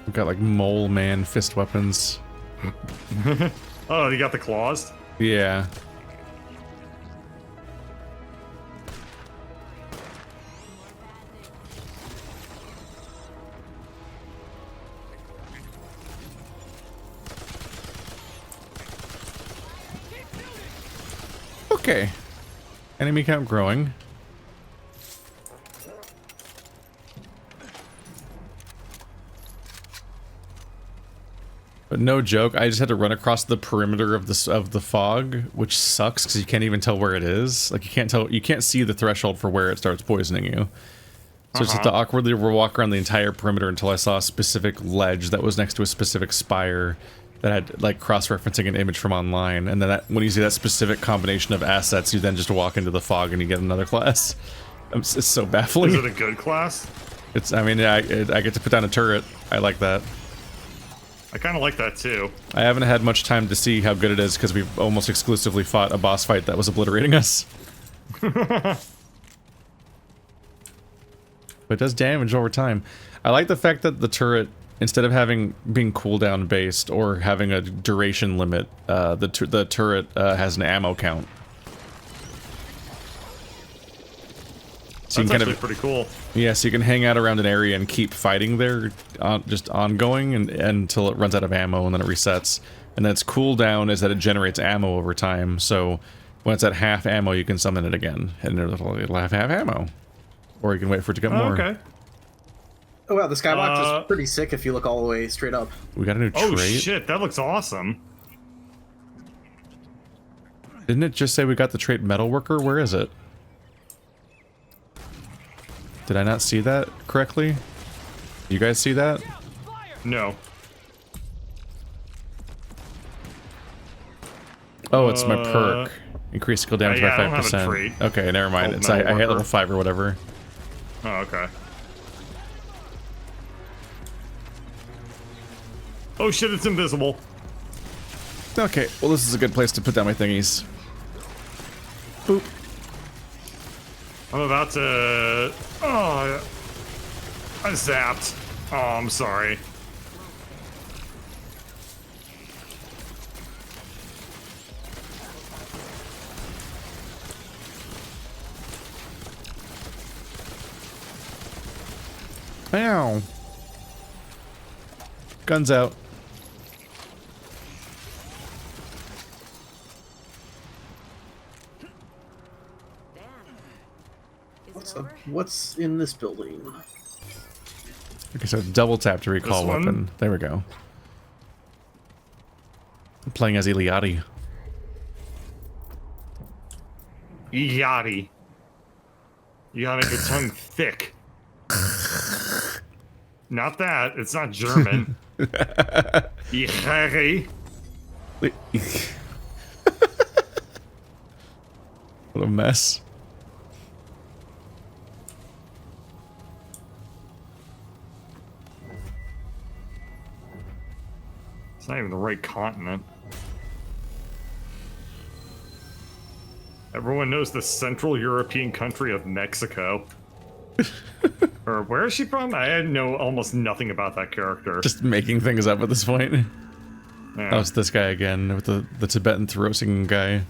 We've got like mole man fist weapons. Oh, you got the claws? Yeah. Okay. Enemy count growing. But no joke, I just had to run across the perimeter of the fog, which sucks because you can't even tell where it is. Like you can't see the threshold for where it starts poisoning you. So I just have to awkwardly walk around the entire perimeter until I saw a specific ledge that was next to a specific spire that had like cross-referencing an image from online, and then when you see that specific combination of assets, you then just walk into the fog and you get another class. It's so baffling. Is it a good class? It's. I mean, I get to put down a turret. I like that. I kind of like that too. I haven't had much time to see how good it is because we've almost exclusively fought a boss fight that was obliterating us. But it does damage over time. I like the fact that the turret, instead of being cooldown based or having a duration limit, the turret has an ammo count. So That's actually pretty cool. Yeah, so you can hang out around an area and keep fighting there, just ongoing until it runs out of ammo and then it resets. And then its cooldown is that it generates ammo over time. So when it's at half ammo, you can summon it again, and it'll have half ammo. Or you can wait for it to get more. Okay. Oh wow, the skybox is pretty sick if you look all the way straight up. We got a new trait. Oh shit, that looks awesome. Didn't it just say we got the trait Metalworker? Where is it? Did I not see that correctly? You guys see that? No. Oh, it's my perk. Increase skill damage by 5%. I don't have a trait. Okay, never mind. It's I hit level 5 or whatever. Oh, okay. Oh shit, it's invisible. Okay, well this is a good place to put down my thingies. Boop. I'm about to... Oh, I zapped. Oh, I'm sorry. Ow. Guns out. What's in this building? Okay, so double tap to recall weapon. There we go. I'm playing as Iliadi. Yachty. You gotta make your tongue thick. Not that. It's not German. Yachty. What a mess. It's not even the right continent. Everyone knows the Central European country of Mexico. Or where is she from? I know almost nothing about that character. Just making things up at this point. Yeah. Oh, it's this guy again with the Tibetan throat-singing guy.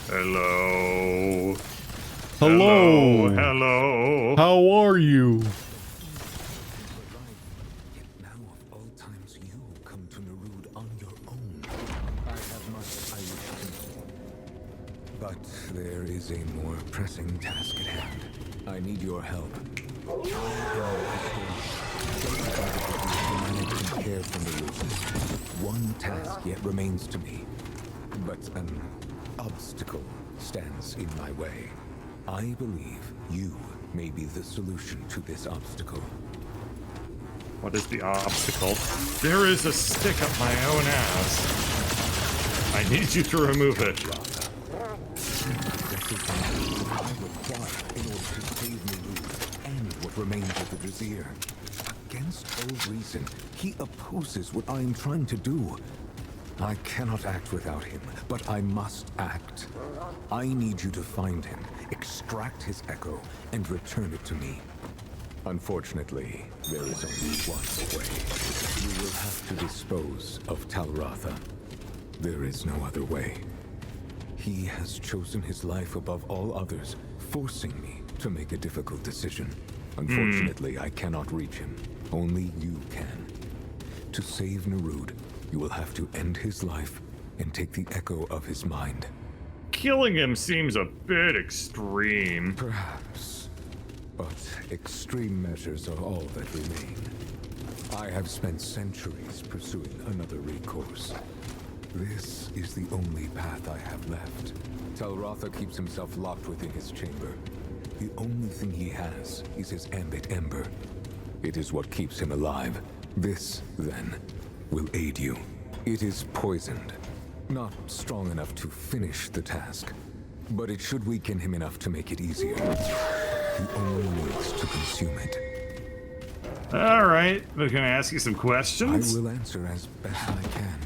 Hello. Hello. Hello. How are you? There is a more pressing task at hand. I need your help. One task yet remains to me, but an obstacle stands in my way. I believe you may be the solution to this obstacle. What is the obstacle? There is a stick up my own ass. I need you to remove it. In order to save me and what remains of the Vizier. Against all reason, he opposes what I am trying to do. I cannot act without him, but I must act. I need you to find him, extract his echo, and return it to me. Unfortunately, there is only one way. You will have to dispose of Talratha. There is no other way. He has chosen his life above all others, forcing me to make a difficult decision. Unfortunately, I cannot reach him. Only you can. To save Nerud, you will have to end his life and take the echo of his mind. Killing him seems a bit extreme. Perhaps. But extreme measures are all that remain. I have spent centuries pursuing another recourse. This is the only path I have left. Talratha keeps himself locked within his chamber. The only thing he has is his ambit ember. It is what keeps him alive. This, then, will aid you. It is poisoned. Not strong enough to finish the task, but it should weaken him enough to make it easier. He only needs to consume it. All right, but can I ask you some questions? I will answer as best I can.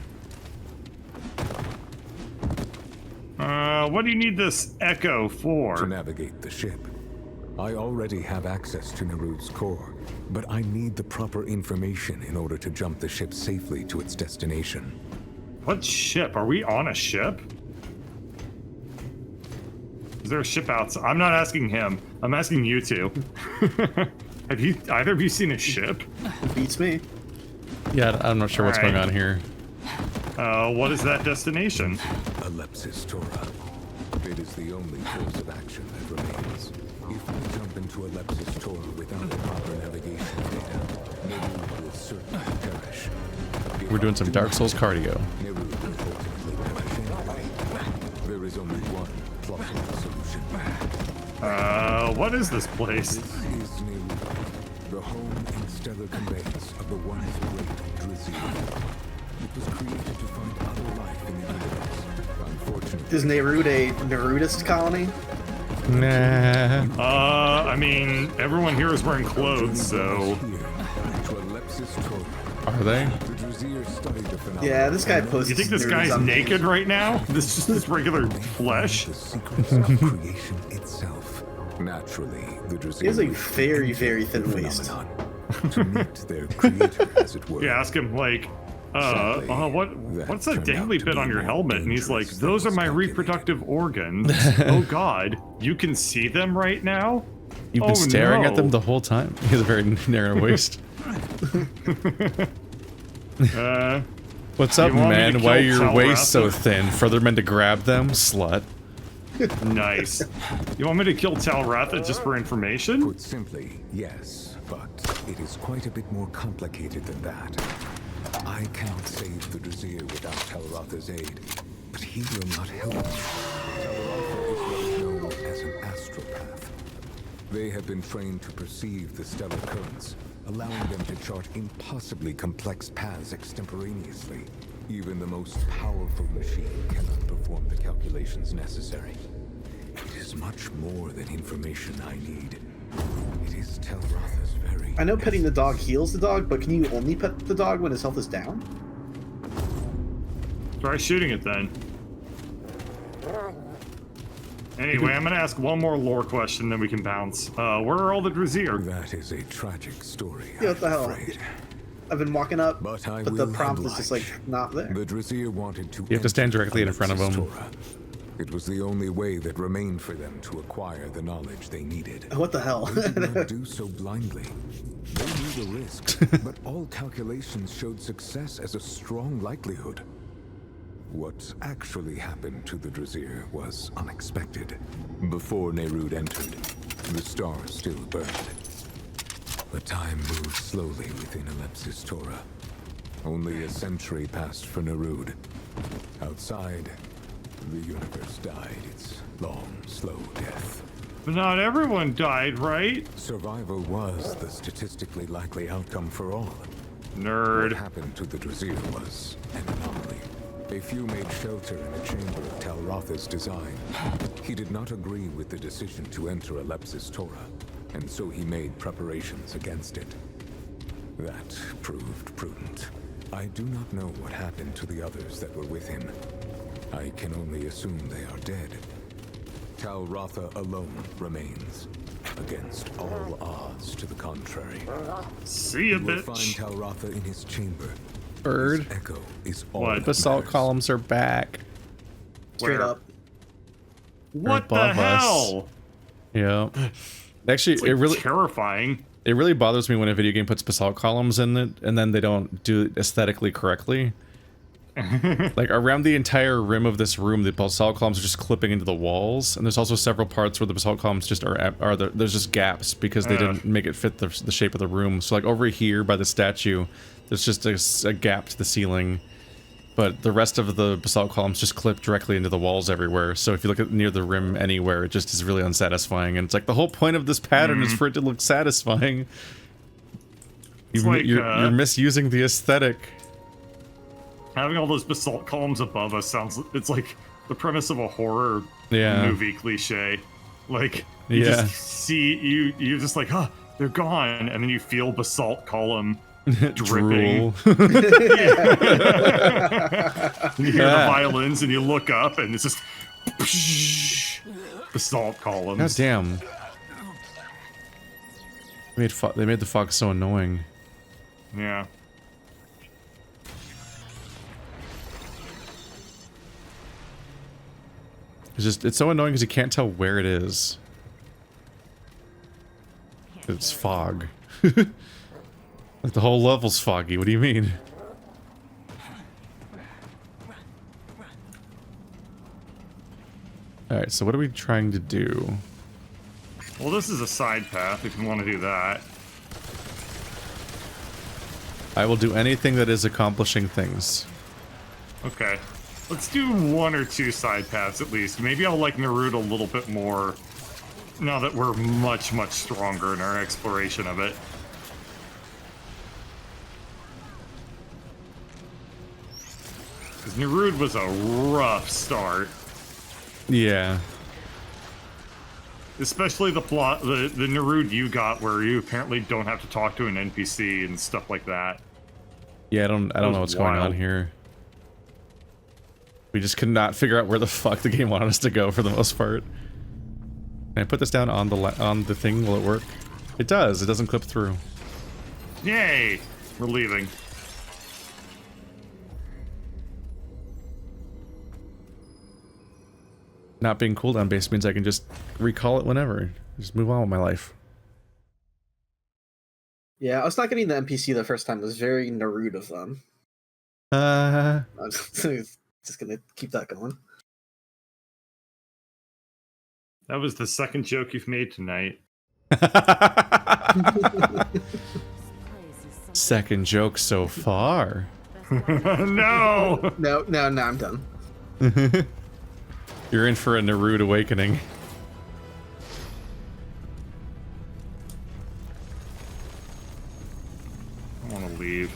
What do you need this echo for? To navigate the ship. I already have access to Nerud's core, but I need the proper information in order to jump the ship safely to its destination. What ship? Are we on a ship? Is there a ship outside? I'm not asking him. I'm asking you two. Have you either of you seen a ship? Beats me. Yeah, I'm not sure what's Alright. going on here. What is that destination? Alepsis Tora. It is the only course of action that remains. If we jump into Alepsis Tora without the proper navigation data, Nerud will certainly perish. If We're doing some Dark Souls cardio. Nerud will ultimately perish anyway. There is only one plausible solution. What is this place? This is Nerud, the home and stellar conveyance of the once great Drizzy. It was created to find other life in the universe. Unfortunately, Is Nerud a Nerudist colony? Nah. I mean, everyone here is wearing clothes, so... Are they? Yeah, this guy posts. You think this Nerud's guy's on naked right now? This is just this regular flesh? The secrets of creation itself. Naturally, the Drizzy He has a wish to very, enter very the thin waist. phenomenon, to meet their creator, as it were. You ask him, like, Sadly, what's that turned out dangly to bit be on your more helmet? And he's like, dangerous than those are was my calculated. reproductive organs. Oh god, you can see them right now? You've been Oh, staring at them no. the whole time. He has a very narrow waist. What's up, you want me to man? Why are kill your waist so Talratha? thin? For other men to grab them? Slut. Nice. You want me to kill Talratha just for information? Put simply, yes, but it is quite a bit more complicated than that. I cannot save the Drizzy without Talratha's aid, but he will not help me. Talratha is what is known as an astropath. They have been trained to perceive the stellar currents, allowing them to chart impossibly complex paths extemporaneously. Even the most powerful machine cannot perform the calculations necessary. It is much more than information I need. It is Talratha's very... I know petting the dog heals the dog, but can you only pet the dog when his health is down? Try shooting it then. Anyway, I'm gonna ask one more lore question, then we can bounce. Where are all the Drizzy? That is a tragic story, Yeah, what the I'm hell? afraid. I've been walking up, But I the will prompt is just like oblige. not there. The Drizzy wanted to... You have to stand enter directly in front of Alepsis them. Tora. It was the only way that remained for them to acquire the knowledge they needed. What the hell? They did not do so blindly. They knew the risk, but all calculations showed success as a strong likelihood. What actually happened to the Drizzy was unexpected. Before Nerud entered, the stars still burned. But time moved slowly within Alepsis Tora. Only a century passed for Nerud. Outside, the universe died its long, slow death. But not everyone died, right? Survival was the statistically likely outcome for all. Nerd. What happened to the Drizzy was an anomaly. A few made shelter in a chamber of Talratha's design. He did not agree with the decision to enter Alepsis Tora, and so he made preparations against it. That proved prudent. I do not know what happened to the others that were with him. I can only assume they are dead. Talratha alone remains. against all odds to the contrary. See ya, You will find bitch. Talratha in his chamber. Bird. His echo is all What? that Basalt matters. columns are back. Straight Where? up. What the above us. hell? Yeah. Actually, It's like terrifying. it really bothers me when a video game puts basalt columns in it and then they don't do it aesthetically correctly. Like around the entire rim of this room, the basalt columns are just clipping into the walls, and there's also several parts where the basalt columns just there's just gaps because they didn't make it fit the shape of the room. So like over here by the statue, there's just a gap to the ceiling, but the rest of the basalt columns just clip directly into the walls everywhere. So if you look at near the rim anywhere, it just is really unsatisfying. And it's like the whole point of this pattern is for it to look satisfying. You're misusing the aesthetic. Having all those basalt columns above us sounds, it's like the premise of a horror movie cliche. Like, you just see, you're just like, huh, they're gone, and then you feel basalt column dripping. Drool. And you hear the violins, and you look up, and it's just basalt columns. God damn. They made the fog so annoying. Yeah. It's so annoying because you can't tell where it is. It's fog. Like the whole level's foggy, what do you mean? Alright, so what are we trying to do? Well, this is a side path if you want to do that. I will do anything that is accomplishing things. Okay. Let's do one or two side paths at least. Maybe I'll like Naruto a little bit more now that we're much, much stronger in our exploration of it. Because Naruto was a rough start. Yeah. Especially the plot, the Naruto you got where you apparently don't have to talk to an NPC and stuff like that. Yeah, I don't know what's going on here. We just could not figure out where the fuck the game wanted us to go for the most part. Can I put this down on the thing? Will it work? It does. It doesn't clip through. Yay! We're leaving. Not being cooldown based means I can just recall it whenever. Just move on with my life. Yeah, I was not getting the NPC the first time. It was very Naruto of them. I'm just gonna keep that going. That was the second joke you've made tonight. Second joke so far. No! No, I'm done. You're in for a Naruto awakening. I want to leave.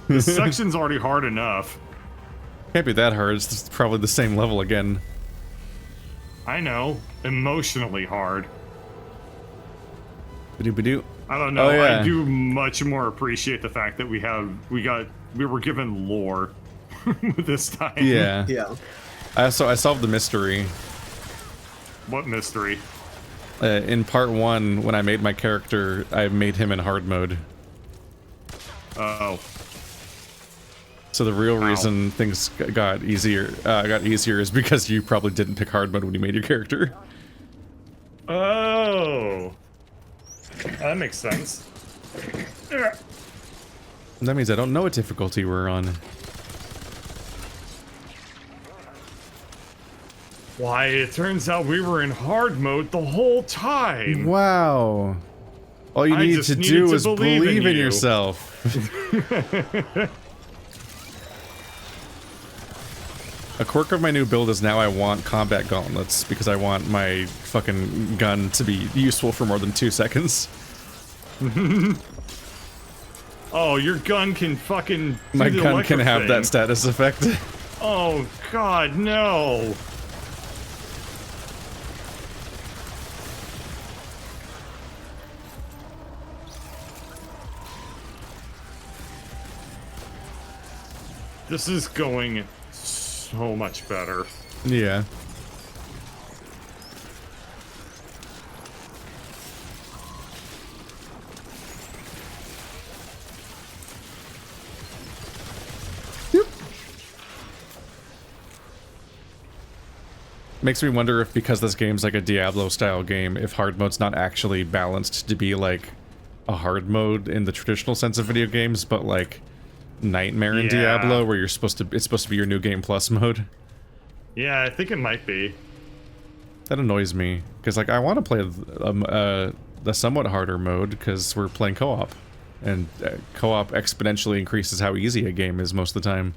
This section's already hard enough. Can't be that hard. It's probably the same level again. I know. Emotionally hard. Ba-doo-ba-doo. I don't know. Oh, yeah. I do much more appreciate the fact that we were given lore this time. Yeah. Yeah. I solved the mystery. What mystery? In part 1, when I made my character, I made him in hard mode. Oh. So the real reason things got easier is because you probably didn't pick hard mode when you made your character. Oh. That makes sense. That means I don't know what difficulty we're on. Why, it turns out we were in hard mode the whole time. Wow. All you need to do is believe in yourself. A quirk of my new build is now I want combat gauntlets because I want my fucking gun to be useful for more than 2 seconds. Oh, your gun can fucking do My the gun can electric have thing. that status effect. Oh god, no. This is going so much better. Yeah. Makes me wonder if, because this game's like a Diablo-style game, if hard mode's not actually balanced to be like a hard mode in the traditional sense of video games, but like Nightmare in Diablo, where it's supposed to be your new game plus mode. Yeah, I think it might be. That annoys me, because like I want to play the somewhat harder mode because we're playing co-op, and co-op exponentially increases how easy a game is most of the time.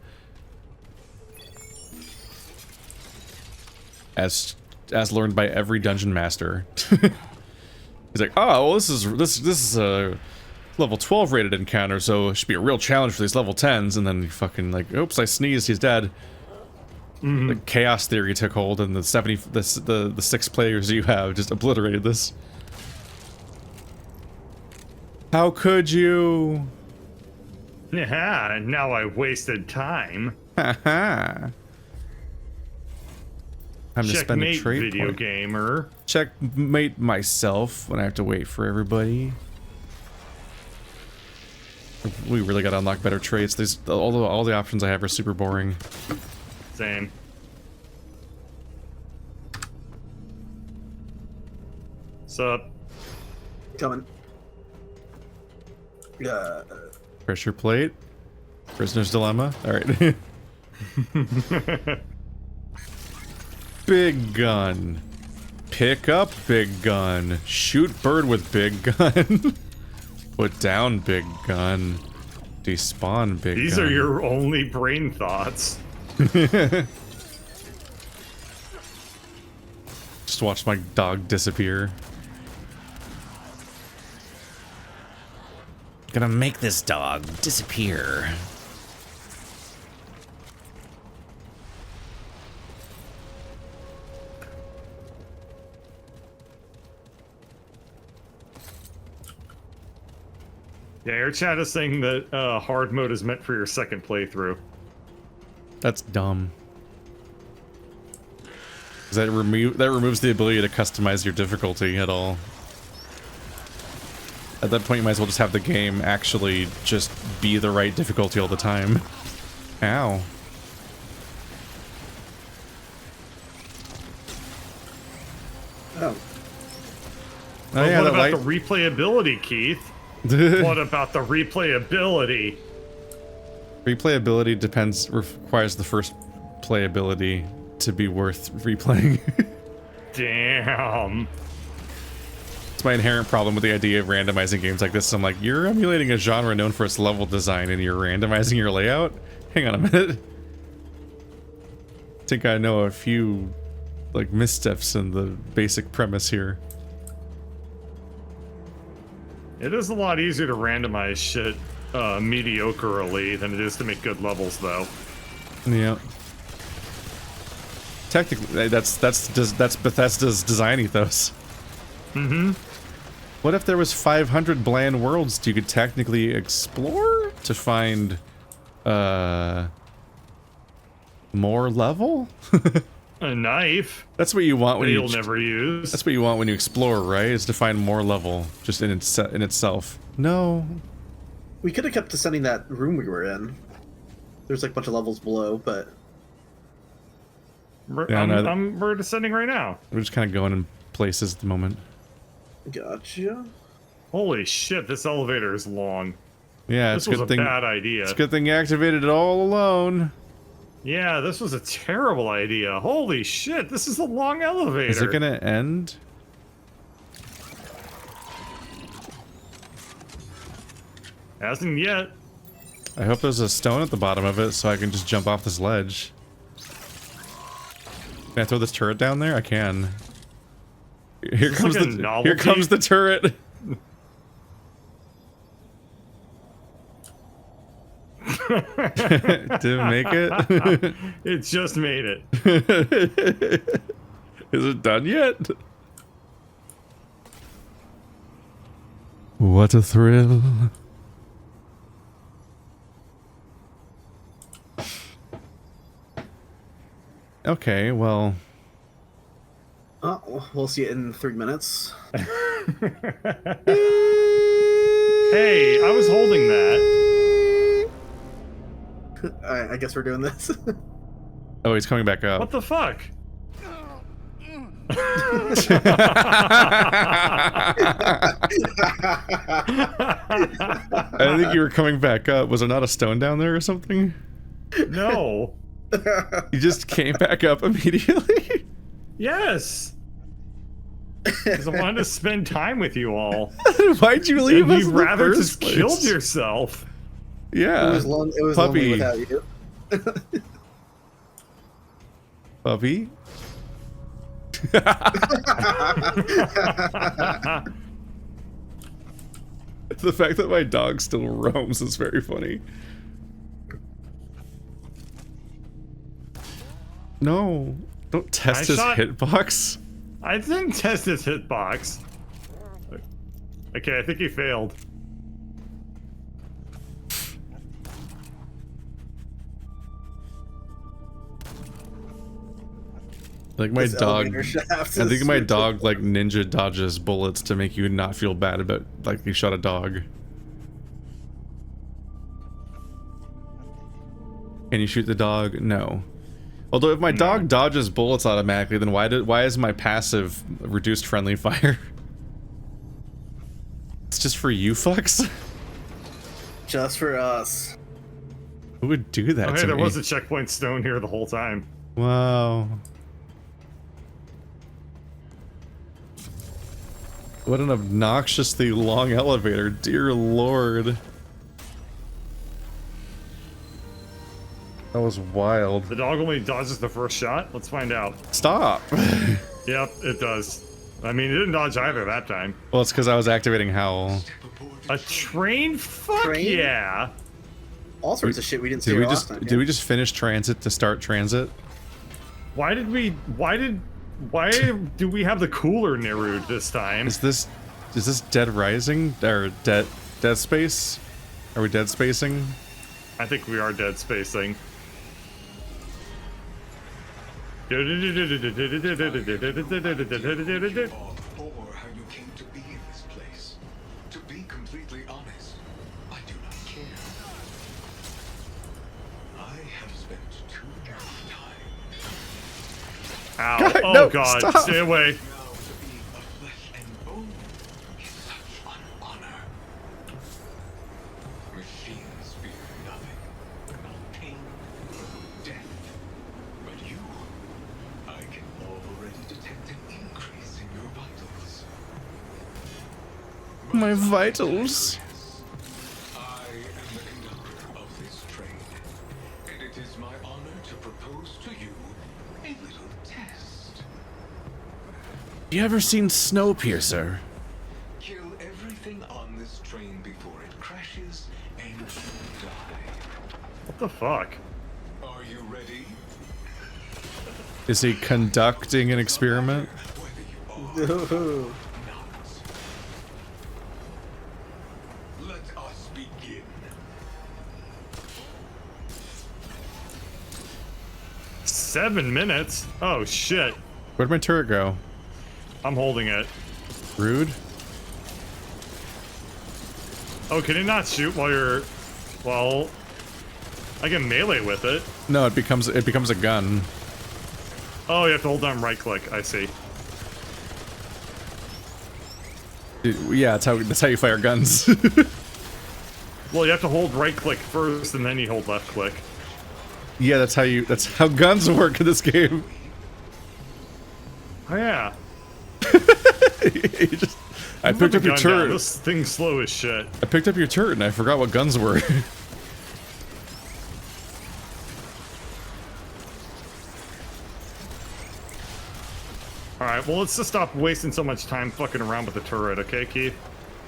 As learned by every dungeon master. He's like, oh, well, this is a level 12 rated encounter, so it should be a real challenge for these level 10s. And then you fucking like, oops, I sneezed, he's dead. The chaos theory took hold, and the 6 players you have just obliterated this. How could you? Yeah, now I wasted time. Haha. Time to spend a trade video point. gamer. Checkmate myself when I have to wait for everybody. We really gotta unlock better traits. All the options I have are super boring. Same. Sup? Coming. Pressure plate. Prisoner's dilemma. Alright. Big gun. Pick up big gun. Shoot bird with big gun. Put down big gun. Despawn big gun. These are your only brain thoughts. Just watch my dog disappear. Gonna make this dog disappear. Yeah, your chat is saying that hard mode is meant for your second playthrough. That's dumb. 'Cause that removes the ability to customize your difficulty at all. At that point, you might as well just have the game actually just be the right difficulty all the time. Ow. Oh. Oh yeah, what that about light. the replayability, Keith? What about the replayability? Replayability requires the first playability to be worth replaying. Damn. It's my inherent problem with the idea of randomizing games like this. I'm like, you're emulating a genre known for its level design and you're randomizing your layout? Hang on a minute. I think I know a few like missteps in the basic premise here. It is a lot easier to randomize shit mediocrely than it is to make good levels, though. Yeah. Technically, that's Bethesda's design ethos. Mm-hmm. What if there was 500 bland worlds you could technically explore to find more level? A knife. That's what you want when you'll never use. That's what you want when you explore, right? Is to find more level just in itself. No. We could have kept descending that room we were in. There's like a bunch of levels below, but we're descending right now. We're just kind of going in places at the moment. Gotcha. Holy shit, this elevator is long. Yeah, this was a bad idea. It's a good thing you activated it all alone. Yeah, this was a terrible idea. Holy shit, this is a long elevator. Is it gonna end? Hasn't yet. I hope there's a stone at the bottom of it so I can just jump off this ledge. Can I throw this turret down there? I can. Here comes the turret. Did it make it? It just made it. Is it done yet? What a thrill. Okay, well. Oh, we'll see it in 3 minutes. Hey, I was holding that. I guess we're doing this. Oh, he's coming back up. What the fuck? I think you were coming back up. Was there not a stone down there or something? No. You just came back up immediately? Yes. Because I wanted to spend time with you all. Why'd you leave us? You'd rather just killed yourself. Yeah. It was lonely without you. Puppy? The fact that my dog still roams is very funny. No, don't test his hitbox. I didn't test his hitbox. Okay, I think he failed. Like my dog, I think my dog like ninja dodges bullets to make you not feel bad about like you shot a dog. Can you shoot the dog? No. Although if my dog dodges bullets automatically, then why is my passive reduced friendly fire? It's just for you fucks? Just for us. Who would do that to me? There was a checkpoint stone here the whole time. Wow. What an obnoxiously long elevator, dear lord. That was wild. The dog only dodges the first shot? Let's find out. Stop! Yep, it does. I mean, it didn't dodge either that time. Well, it's because I was activating Howl. A train? Fuck yeah! All sorts of shit we didn't see last time. Did we just finish transit to start transit? Why do we have the cooler Nerude this time? Is this Dead Rising? Or Dead Space? Are we dead spacing? I think we are dead spacing. Or how you came to be in this place. To be completely honest, I do not care. I have spent too much time. Ow. God, Oh no, god, stop. stay away. Now to be of flesh and bone is such an honor. Machines fear nothing, not pain, death. But you, I can already detect an increase in your vitals. My vitals. I am the conductor of this train, and it is my honor to propose to you a little test. You ever seen Snowpiercer? Kill everything on this train before it crashes, and you die. What the fuck? Are you ready? Is he conducting an experiment? Whether you are or not. Let us begin. 7 minutes? Oh shit. Where'd my turret go? I'm holding it. Rude. Oh, can it not shoot while you're... Well... I can melee with it. No, it becomes a gun. Oh, you have to hold down right click. I see. Yeah, that's how you fire guns. Well, you have to hold right click first and then you hold left click. Yeah, that's how guns work in this game. Oh yeah. I picked up your turret. This thing's slow as shit. I picked up your turret and I forgot what guns were. Alright, well let's just stop wasting so much time fucking around with the turret, okay, Keith?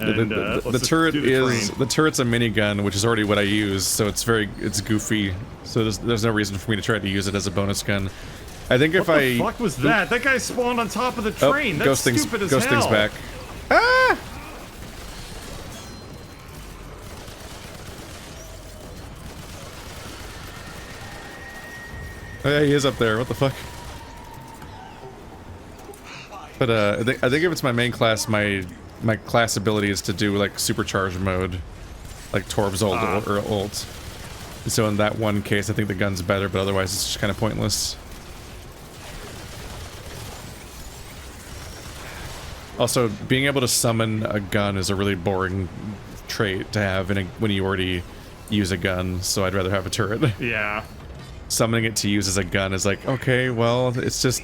And, The turret the turret's a minigun, which is already what I use, so it's goofy. So there's no reason for me to try to use it as a bonus gun. I think if what the fuck was that? That guy spawned on top of the train. That's stupid as hell. Ghosting's back. Ah! Oh yeah, he is up there. What the fuck? But I think if it's my main class, my class ability is to do like supercharge mode, like Torb's ult or ult. So in that one case, I think the gun's better, but otherwise it's just kind of pointless. Also, being able to summon a gun is a really boring trait to have when you already use a gun, so I'd rather have a turret. Yeah. Summoning it to use as a gun is like, okay, well, it's just...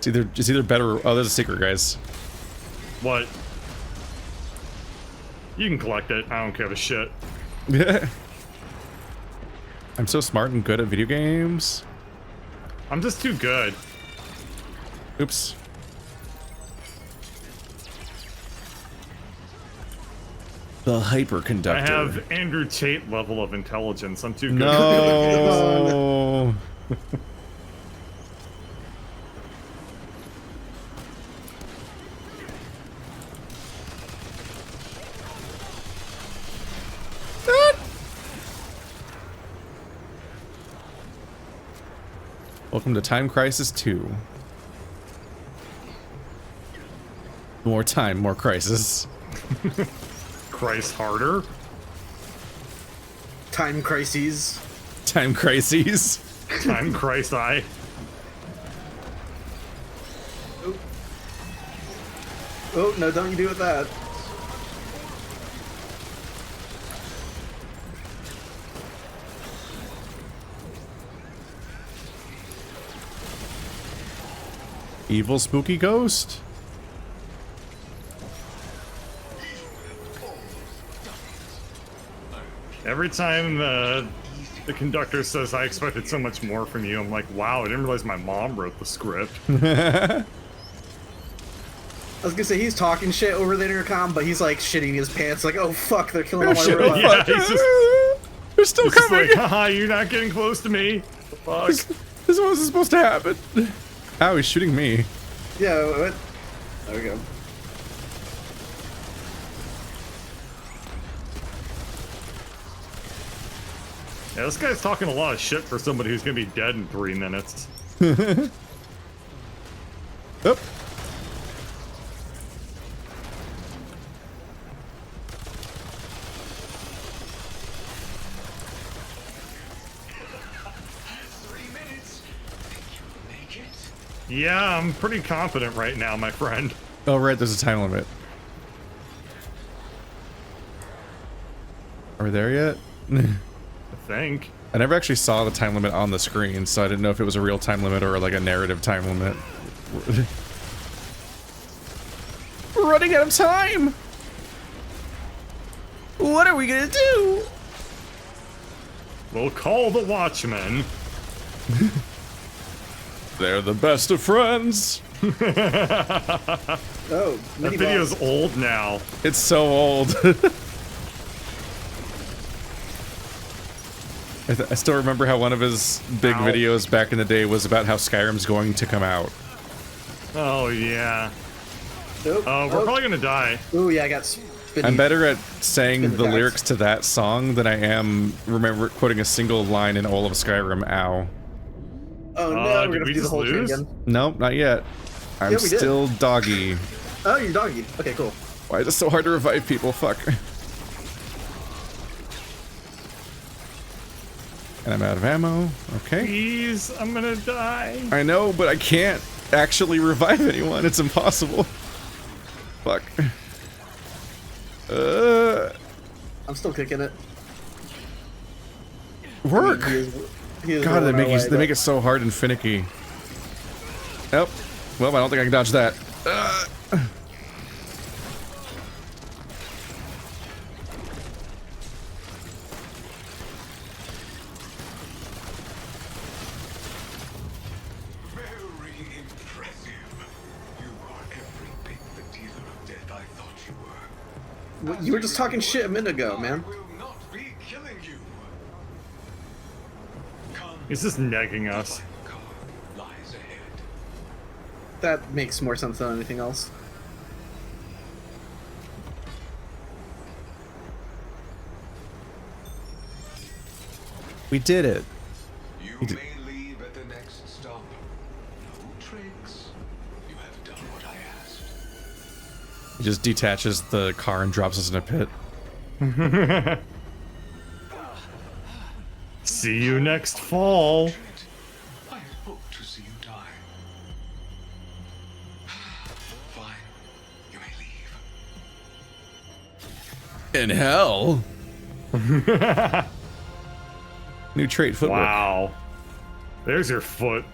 It's either better or... Oh, there's a secret, guys. What? You can collect it. I don't give a shit. I'm so smart and good at video games. I'm just too good. Oops. The hyperconductor. I have Andrew Tate level of intelligence. I'm too good. No. Welcome to Time Crisis 2. More time, more crisis. Christ harder. Time crises. Time crises. Time Christ I. Oh, no, don't you do it that. Evil spooky ghost. Every time the conductor says, I expected so much more from you, I'm like, wow, I didn't realize my mom wrote the script. I was gonna say, he's talking shit over the intercom, but he's like shitting his pants, like, oh fuck, they're killing all my robots. Yeah, he's just, They're still just coming. like, haha, you're not getting close to me. Fuck. This wasn't supposed to happen. Ow, he's shooting me. Yeah, what? There we go. Yeah, this guy's talking a lot of shit for somebody who's gonna be dead in 3 minutes. Oop. Yeah, I'm pretty confident right now, my friend. Oh, right, there's a time limit. Are we there yet? I think. I never actually saw the time limit on the screen, so I didn't know if it was a real time limit or like a narrative time limit. We're running out of time! What are we gonna do? We'll call the Watchmen. They're the best of friends. Oh, That video's old now. It's so old. I still remember how one of his big videos back in the day was about how Skyrim's going to come out. Oh, yeah. Nope. Oh, we're probably gonna die. Ooh, yeah, I got spinny. I'm better at saying Spin the the dice. lyrics to that song than I am remember quoting a single line in all of Skyrim. Ow. Oh no, did we're gonna we do the just whole thing lose? again. Nope, not yet. I'm Yeah, we did. still doggy. Oh, you're doggy. Okay, cool. Why is it so hard to revive people? Fuck. And I'm out of ammo. Okay. Please, I'm gonna die. I know, but I can't actually revive anyone. It's impossible. Fuck. I'm still kicking it. Work. He is God, rolling our way, they make it so hard and finicky. Oh, well, I don't think I can dodge that. Very impressive. You are every bit the dealer of death I thought you were. You were just talking shit a minute ago, man. I will not be killing you. He's just negging us. Car lies ahead. That makes more sense than anything else. We did it. You may leave at the next stop. No tricks. You have done what I asked. He just detaches the car and drops us in a pit. See you next fall. I had hoped to see you die. Fine. In hell. New trait, footwork. Wow. There's your foot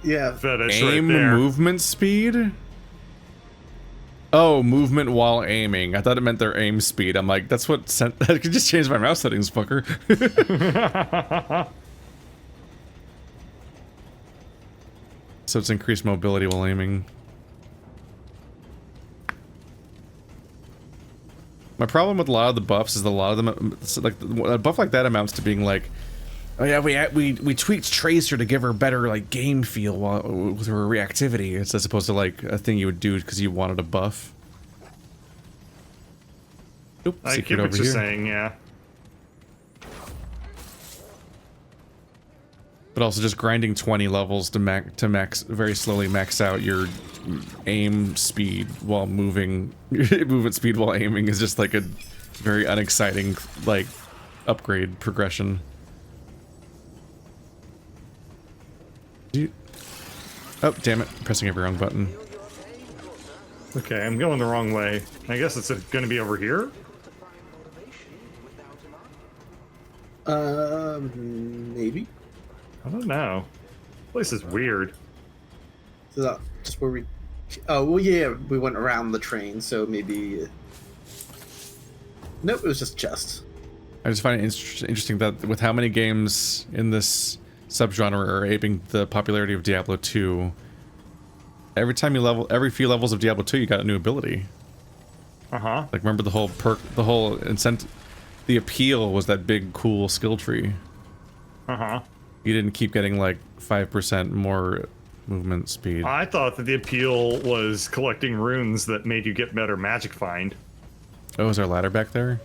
fetish Aim right there. movement speed? Oh, movement while aiming. I thought it meant their aim speed. I'm like, that's what sent. I could just change my mouse settings, fucker. So it's increased mobility while aiming. My problem with a lot of the buffs is that a lot of them, like a buff like that amounts to being like, oh yeah, we tweaked Tracer to give her better like game feel with her reactivity. It's as opposed to like a thing you would do because you wanted a buff. Oop, I get what you're saying, yeah. But also just grinding 20 levels to max very slowly max out your aim speed while moving, movement speed while aiming is just like a very unexciting like upgrade progression. Oh, damn it. I'm pressing every wrong button. Okay, I'm going the wrong way. I guess it's going to be over here? Maybe. I don't know. This place is weird. Is that just where we... Oh, well, yeah, we went around the train, so maybe... Nope, it was just a chest. I just find it interesting that with how many games in this subgenre are aping the popularity of Diablo 2, every time you level, every few levels of Diablo 2, you got a new ability. Uh-huh. Like, remember the whole perk, the whole incentive, the appeal was that big, cool skill tree. Uh-huh. You didn't keep getting, like, 5% more movement speed. I thought that the appeal was collecting runes that made you get better magic find. Oh, is there a ladder back there?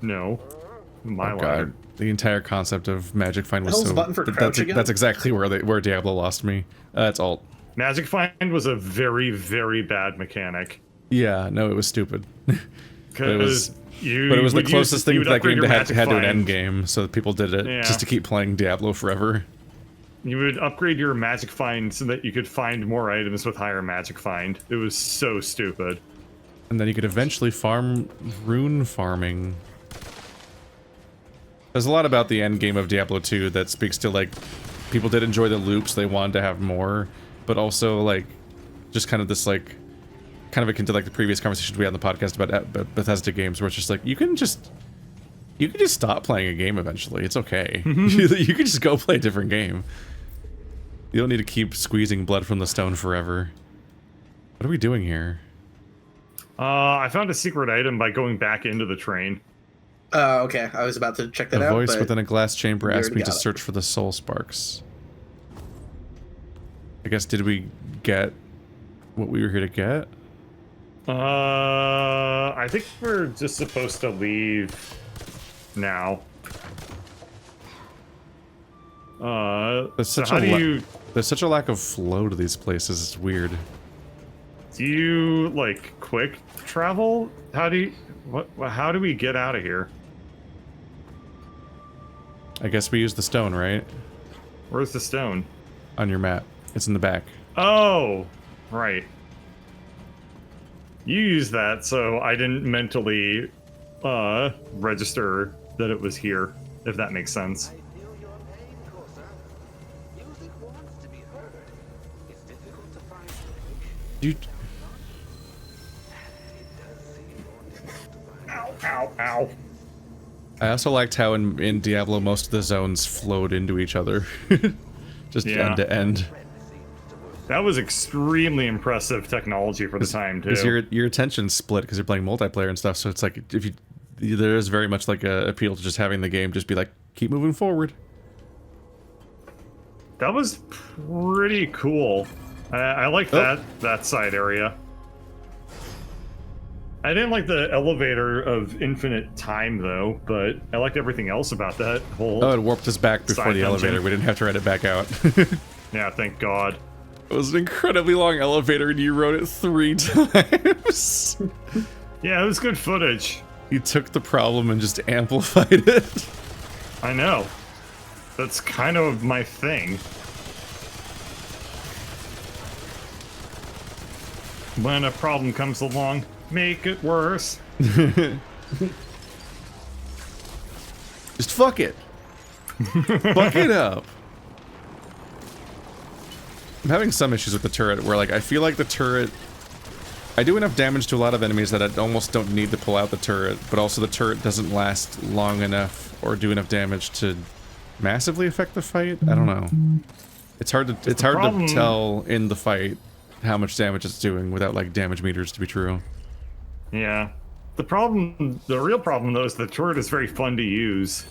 No. My Oh, ladder. God. The entire concept of magic find was Hell's so... button for crouch again? That's exactly where Diablo lost me. It's alt. Magic find was a very, very bad mechanic. Yeah, no, it was stupid. But it was But the closest thing that game had to an end game, so that people did it just to keep playing Diablo forever. You would upgrade your magic find so that you could find more items with higher magic find. It was so stupid. And then you could eventually farm rune farming. There's a lot about the end game of Diablo 2 that speaks to, like, people did enjoy the loops, they wanted to have more, but also, like, just kind of this, like, kind of akin to, like, the previous conversations we had on the podcast about Bethesda games, where it's just like, you can just stop playing a game eventually. It's okay. You can just go play a different game. You don't need to keep squeezing blood from the stone forever. What are we doing here? I found a secret item by going back into the train. Okay. I was about to check that out. A voice but within a glass chamber asked me to it. search for the soul sparks. I guess, did we get what we were here to get? I think we're just supposed to leave now. There's such there's such a lack of flow to these places. It's weird. Do you, like, quick travel? How do we get out of here? I guess we use the stone, right? Where's the stone? On your map. It's in the back. Oh, right. You used that, so I didn't mentally register that it was here, if that makes sense. You... Ow, ow, ow. I also liked how in Diablo most of the zones flowed into each other. Just end to end. That was extremely impressive technology for the time, too. Because your attention's split because you're playing multiplayer and stuff, so it's like, there is very much like a appeal to just having the game just be like, keep moving forward. That was pretty cool. I like that side area. I didn't like the elevator of infinite time, though, but I liked everything else about that whole... Oh, it warped us back before the elevator. We didn't have to ride it back out. Yeah, thank God. It was an incredibly long elevator, and you rode it 3 times. Yeah, it was good footage. You took the problem and just amplified it. I know. That's kind of my thing. When a problem comes along, make it worse. Just fuck it. Fuck it up. I'm having some issues with the turret where, like, I feel like the turret... I do enough damage to a lot of enemies that I almost don't need to pull out the turret, but also the turret doesn't last long enough or do enough damage to massively affect the fight. I don't know. It's hard to tell in the fight how much damage it's doing without, like, damage meters to be true. Yeah. The real problem though is the turret is very fun to use.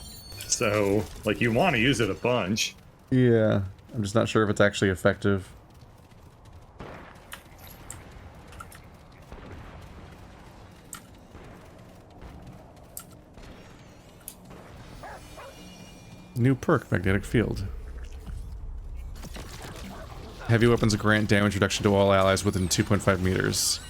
So, like, you want to use it a bunch. Yeah. I'm just not sure if it's actually effective. New perk, magnetic field. Heavy weapons grant damage reduction to all allies within 2.5 meters.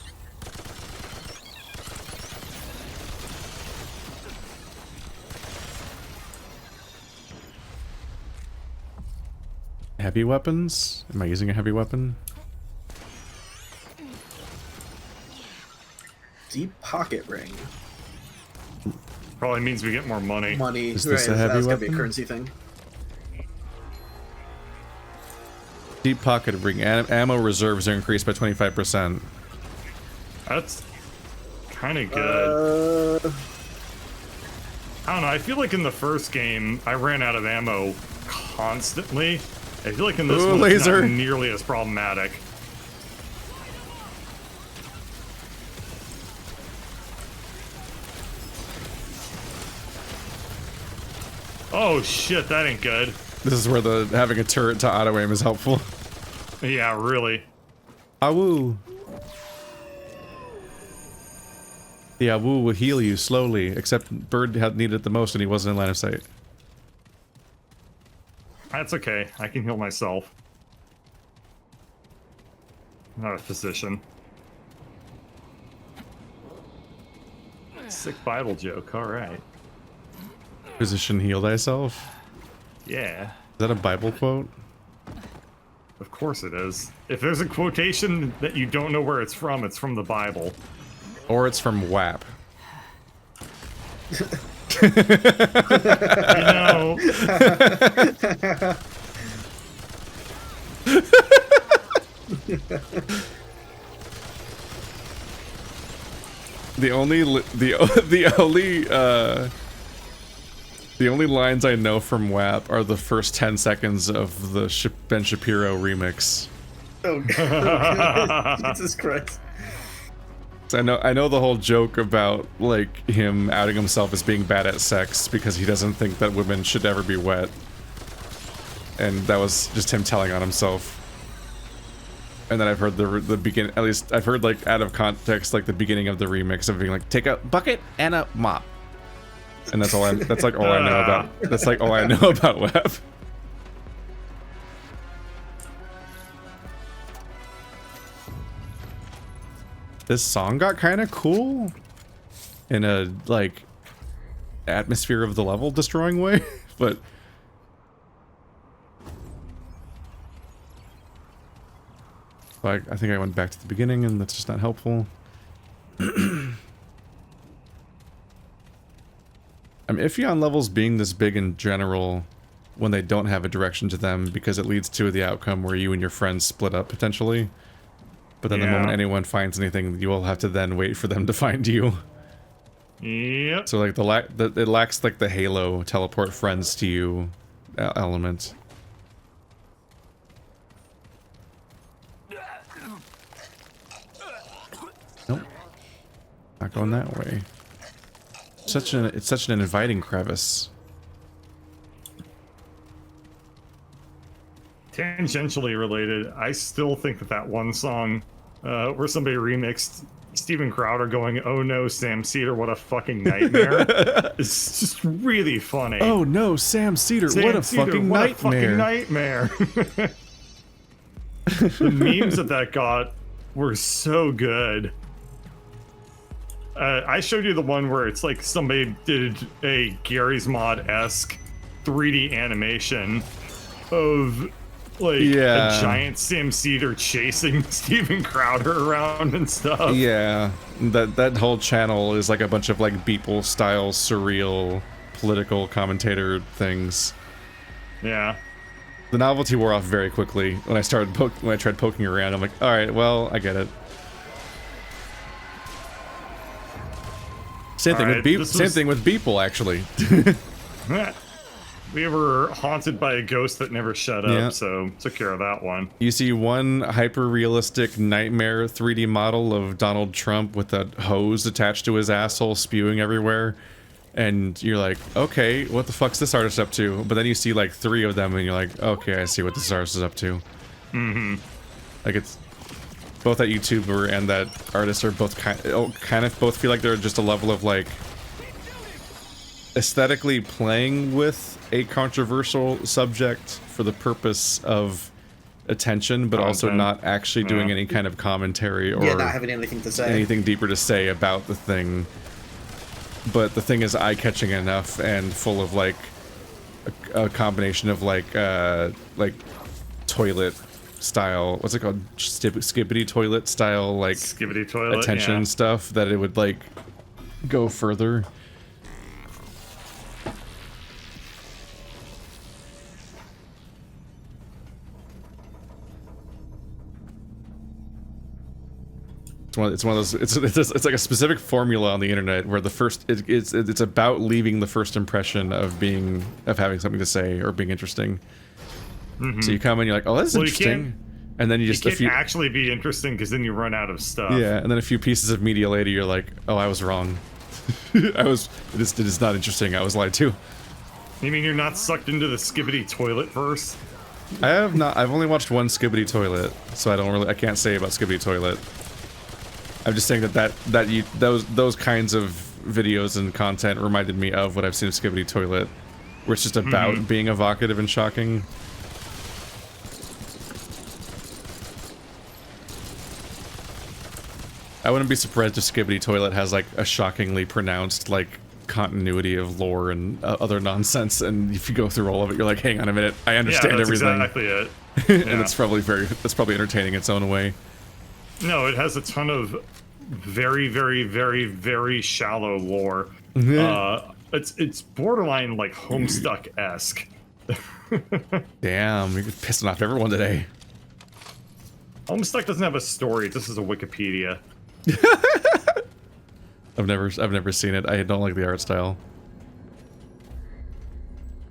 Heavy weapons? Am I using a heavy weapon? Deep pocket ring. Probably means we get more money. Money. Is this a heavy that's weapon? Gonna be a currency thing. Deep pocket ring. Ammo reserves are increased by 25%. That's kind of good. I don't know. I feel like in the first game, I ran out of ammo constantly. I feel like in this one, it's not nearly as problematic. Oh shit, that ain't good. This is where having a turret to auto aim is helpful. Yeah, really. Awoo. The Awoo will heal you slowly, except Bird had needed it the most and he wasn't in line of sight. That's okay. I can heal myself. I'm not a physician. Sick Bible joke, alright. Physician, heal thyself? Yeah. Is that a Bible quote? Of course it is. If there's a quotation that you don't know where it's from the Bible. Or it's from WAP. I know. The only lines I know from WAP are the first 10 seconds of the Ben Shapiro remix. Oh god. Jesus Christ. So I know the whole joke about, like, him outing himself as being bad at sex because he doesn't think that women should ever be wet. And that was just him telling on himself. And then I've heard the begin, at least I've heard, like, out of context, like the beginning of the remix of being like, take a bucket and a mop. And that's like all I know about. That's like all I know about WAP. This song got kind of cool in a, like, atmosphere of the level destroying way, but I think I went back to the beginning and that's just not helpful. I'm iffy on levels being this big in general when they don't have a direction to them because it leads to the outcome where you and your friends split up potentially. But then the moment anyone finds anything, you will have to then wait for them to find you. Yep. So like it lacks like the Halo teleport friends to you element. Nope. Not going that way. It's such an inviting crevice. Tangentially related, I still think that one song where somebody remixed Steven Crowder going, "Oh no, Sam Cedar, what a fucking nightmare," is just really funny. Oh no, Sam Cedar, what a fucking nightmare. The memes that got were so good. I showed you the one where it's like somebody did a Gary's Mod-esque 3D animation of like a giant Sam Cedar chasing Steven Crowder around and stuff. Yeah, that whole channel is like a bunch of like Beeple style surreal political commentator things. Yeah. The novelty wore off very quickly when I tried poking around. I'm like, all right, well, I get it. Same thing with Beeple, actually. We were haunted by a ghost that never shut up, so took care of that one. You see one hyper-realistic nightmare 3D model of Donald Trump with a hose attached to his asshole spewing everywhere, and you're like, okay, what the fuck's this artist up to? But then you see like 3 of them and you're like, okay, I see what this artist is up to. Mm-hmm. Like, it's both that YouTuber and that artist are both kind of both feel like they're just a level of like aesthetically playing with a controversial subject for the purpose of attention, but also not actually doing any kind of commentary or not having anything to say, anything deeper to say about the thing. But the thing is eye-catching enough and full of like a combination of like toilet style, what's it called, skibbity toilet style, like skibbity toilet attention stuff, that it would like go further. It's one of those. It's like a specific formula on the internet where the first it's about leaving the first impression of having something to say or being interesting. Mm-hmm. So you come and you're like, oh, that's interesting, and then you can't actually be interesting because then you run out of stuff. Yeah, and then a few pieces of media later, you're like, oh, I was wrong. It is not interesting. I was lied to. You mean you're not sucked into the skibbity toilet verse? I have not. I've only watched one skibbity toilet, so I can't say about skibbity toilet. I'm just saying those kinds of videos and content reminded me of what I've seen of Skibbity Toilet, where it's just about being evocative and shocking. I wouldn't be surprised if Skibbity Toilet has like a shockingly pronounced like continuity of lore and other nonsense, and if you go through all of it, you're like, hang on a minute, I understand everything. Exactly it. And it's probably entertaining its own way. No, it has a ton of very, very, very, very shallow lore. It's borderline like Homestuck-esque. Damn, you're pissing off everyone today. Homestuck doesn't have a story. This is a Wikipedia. I've never seen it. I don't like the art style.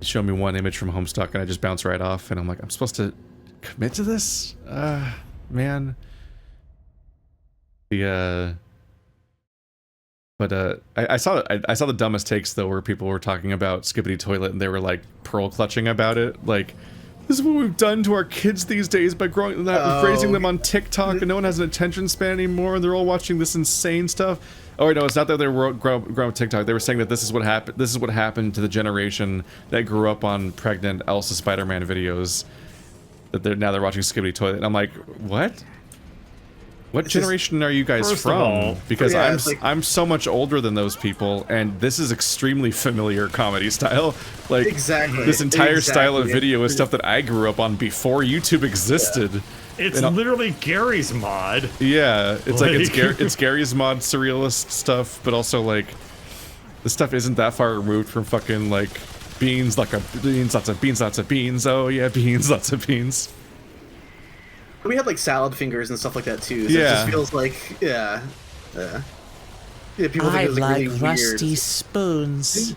You show me one image from Homestuck and I just bounce right off, and I'm like, I'm supposed to commit to this? Man. I saw the dumbest takes though, where people were talking about Skibbity Toilet and they were like pearl clutching about it, like, this is what we've done to our kids these days by raising them on TikTok, and no one has an attention span anymore, and they're all watching this insane stuff. Oh no, it's not that they were growing up TikTok. They were saying that this is what happened. This is what happened to the generation that grew up on pregnant Elsa Spider-Man videos. That they're watching Skibbity Toilet, and I'm like, what? What generation are you guys from? Because I'm so much older than those people, and this is extremely familiar comedy style. Like, this entire style of video is stuff that I grew up on before YouTube existed. Yeah. It's literally Gary's mod. Yeah, it's like it's Gary's mod surrealist stuff, but also like this stuff isn't that far removed from fucking like beans, lots of beans. Oh yeah, beans, lots of beans. We had like salad fingers and stuff like that too. So it just feels like people think it was like really rusty weird. spoons.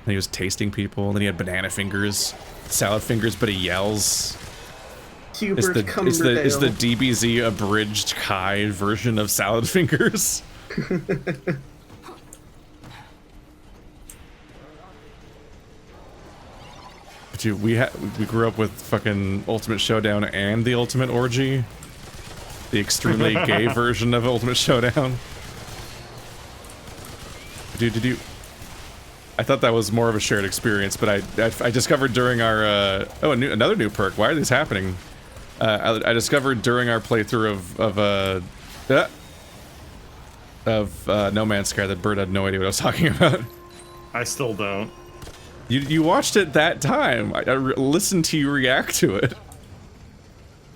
And he was tasting people, and then he had banana fingers, salad fingers, but he yells. It's the DBZ abridged Kai version of salad fingers. But we grew up with fucking Ultimate Showdown and the Ultimate Orgy, the extremely gay version of Ultimate Showdown. Dude. I thought that was more of a shared experience, but I discovered during our another new perk. Why are these happening? I discovered during our playthrough of No Man's Sky that Bird had no idea what I was talking about. I still don't. You watched it that time. I listened to you react to it.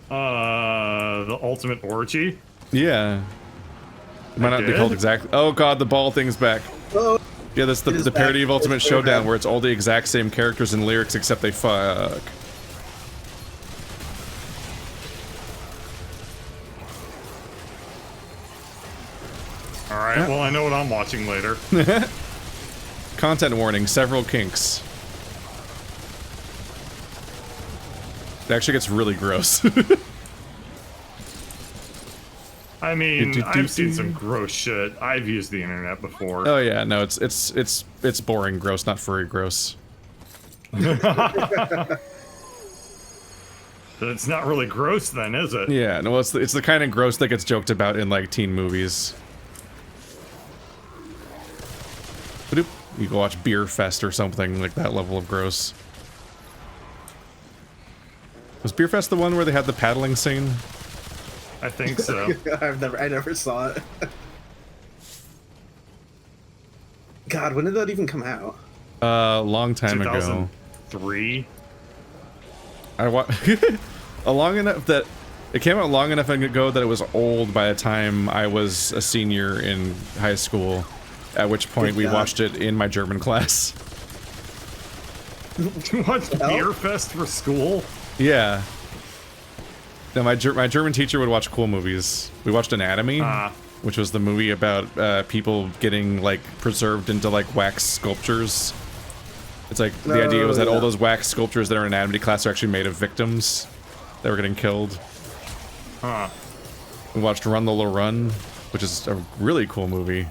The Ultimate Orgy? Yeah. It might not be called exactly. Oh god, the ball thing's back. Oh, Yeah, that's the parody of Ultimate Showdown where it's all the exact same characters and lyrics except they fuck. Alright, well I know what I'm watching later. Content warning, several kinks. It actually gets really gross. I mean, I've seen some gross shit. I've used the internet before. Oh yeah, no, it's boring gross, not furry gross. But it's not really gross then, is it? Yeah, no, it's the kind of gross that gets joked about in like teen movies. Ba-doop. You go watch Beer Fest or something like that level of gross. Was Beer Fest the one where they had the paddling scene? I think so. I never saw it. God, when did that even come out? Long time ago. 2003. Long enough that it came out long enough ago that it was old by the time I was a senior in high school. At which point we watched it in my German class. You watched Beer Fest for school? Yeah. No, my German teacher would watch cool movies. We watched Anatomy, which was the movie about people getting like preserved into like wax sculptures. It's like the idea was that all those wax sculptures that are in anatomy class are actually made of victims that were getting killed. We watched Run Lola Run, which is a really cool movie.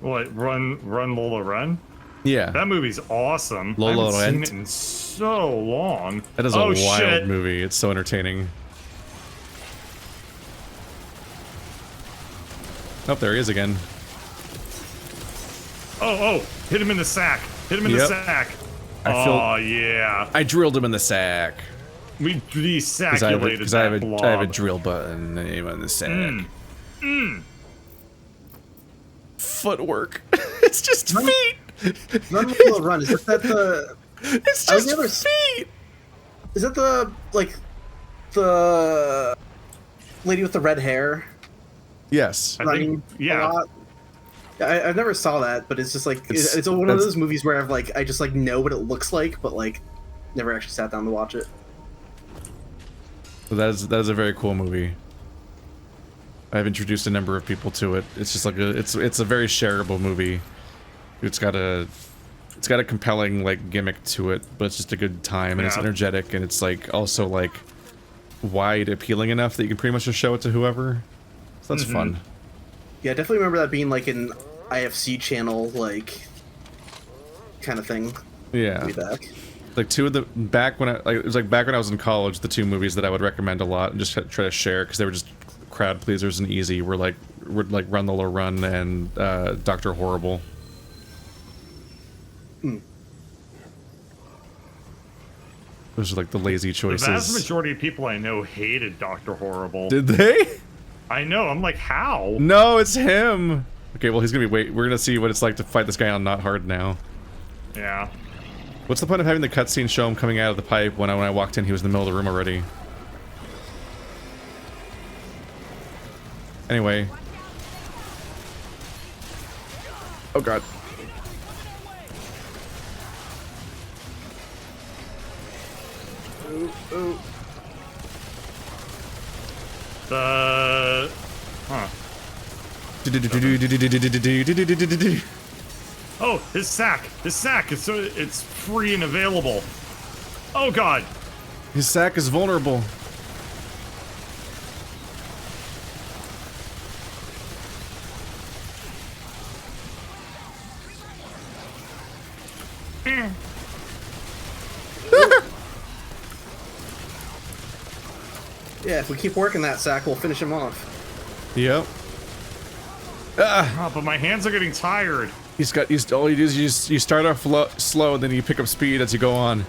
What, Run Lola Run? Yeah. That movie's awesome. Lola I haven't seen it in so long. That is a wild movie. It's so entertaining. Oh, there he is again. Oh, hit him in the sack. Hit him in the sack. Oh, yeah. I drilled him in the sack. We desaculated that blob. I have a drill button in the sack. Footwork. It's just feet. Run, Run. Is that the? It's just feet. Is that the the lady with the red hair? Yes. I think, yeah. I never saw that, but it's just like it's one of those movies where I just like know what it looks like, but like never actually sat down to watch it. So that is a very cool movie. I've introduced a number of people to it. It's just like it's a very shareable movie. It's got a compelling like gimmick to it, but it's just a good time and it's energetic and it's like also like wide appealing enough that you can pretty much just show it to whoever. So that's fun. Yeah, I definitely remember that being like an IFC channel like kind of thing. Yeah. Back. Like two of the back when it was like back when I was in college, the two movies that I would recommend a lot and just try to share because they were just crowd pleasers and easy were like Run the Low Run and Dr. Horrible. Those are like the lazy choices. The vast majority of people I know hated Dr. Horrible. Did they? I know. I'm like, how? No, it's him. Okay, well he's gonna be we're gonna see what it's like to fight this guy on Not Hard now. Yeah. What's the point of having the cutscene show him coming out of the pipe when I walked in he was in the middle of the room already? Anyway. Oh god. Ooh. Oh, his sack! It's free and available. Oh god! His sack is vulnerable. Yeah, if we keep working that sack, we'll finish him off. Yep. Oh, but my hands are getting tired. All you do is you start off slow, and then you pick up speed as you go on.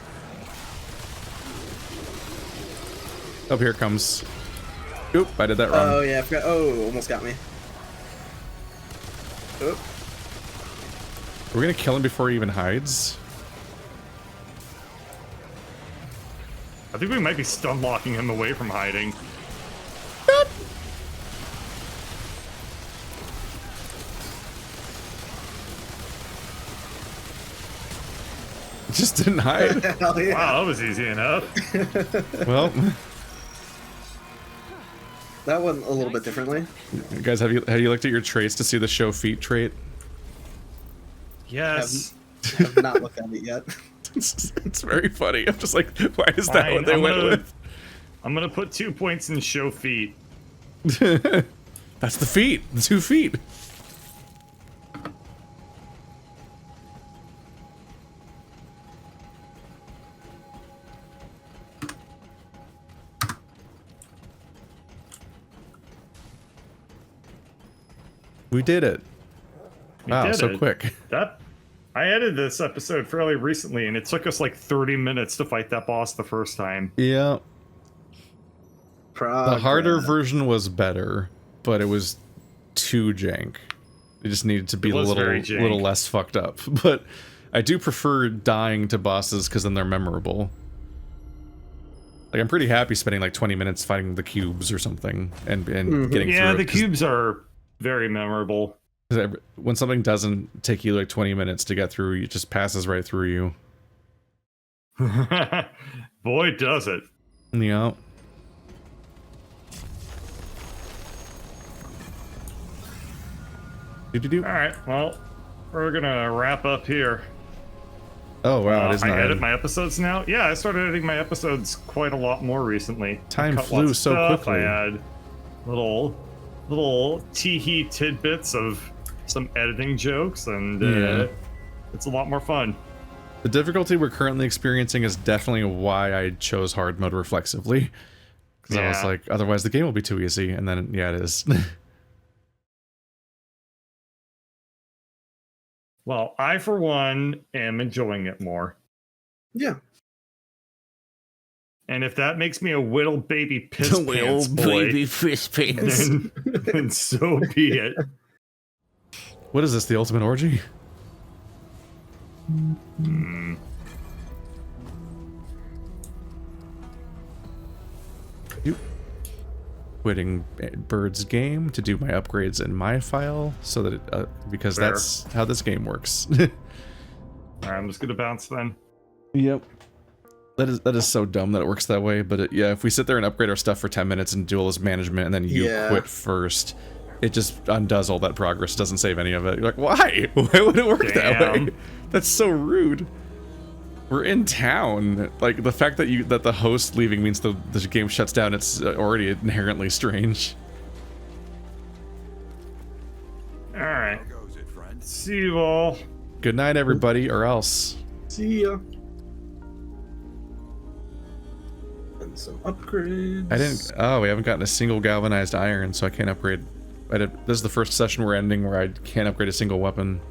Oh, here it comes. Oop, I did that wrong. Oh yeah, I forgot. Oh, almost got me. Oop. We're gonna kill him before he even hides. I think we might be stun locking him away from hiding. Just didn't hide. Hell yeah. Wow, that was easy enough. Well, That went a little bit differently. guys, have you looked at your traits to see the show feet trait? Yes. Have not looked at it yet. It's very funny. I'm just like, why is that what they went with? I'm gonna put 2 points in show feet. That's the feet. The 2 feet. We did it. Wow, did so it. quick. I edited this episode fairly recently, and it took us like 30 minutes to fight that boss the first time. Yeah. Progress. The harder version was better, but it was too jank. It just needed to be a little less fucked up. But I do prefer dying to bosses because then they're memorable. Like, I'm pretty happy spending like 20 minutes fighting the cubes or something and getting through it. Yeah, the cubes are very memorable. When something doesn't take you like 20 minutes to get through, it just passes right through you. Boy, does it. Yeah. Alright, well, we're gonna wrap up here. Oh, wow, it is I 9. edit my episodes now? Yeah, I started editing my episodes quite a lot more recently. Time Cut flew lots of so stuff. quickly. I had little tee-hee tidbits of some editing jokes, and it's a lot more fun. The difficulty we're currently experiencing is definitely why I chose hard mode reflexively. Because I was like, otherwise the game will be too easy, and then, yeah, it is. Well, I, for one, am enjoying it more. Yeah. And if that makes me a little baby piss pants boy, piss pants. then so be it. What is this, the ultimate orgy? Quitting Bird's game to do my upgrades in my file, so that it, because Fair. that's how this game works. Alright, I'm just gonna bounce then. Yep. That is so dumb that it works that way, but yeah, if we sit there and upgrade our stuff for 10 minutes and do all this management and then you quit first, it just undoes all that progress, doesn't save any of it. You're like, why? Why would it work that way? That's so rude. We're in town. Like, the fact that the host leaving means the game shuts down, it's already inherently strange. Alright. See you all. Good night, everybody, or else. See ya. And some upgrades. Oh, we haven't gotten a single galvanized iron, so I can't upgrade. This is the first session we're ending where I can't upgrade a single weapon.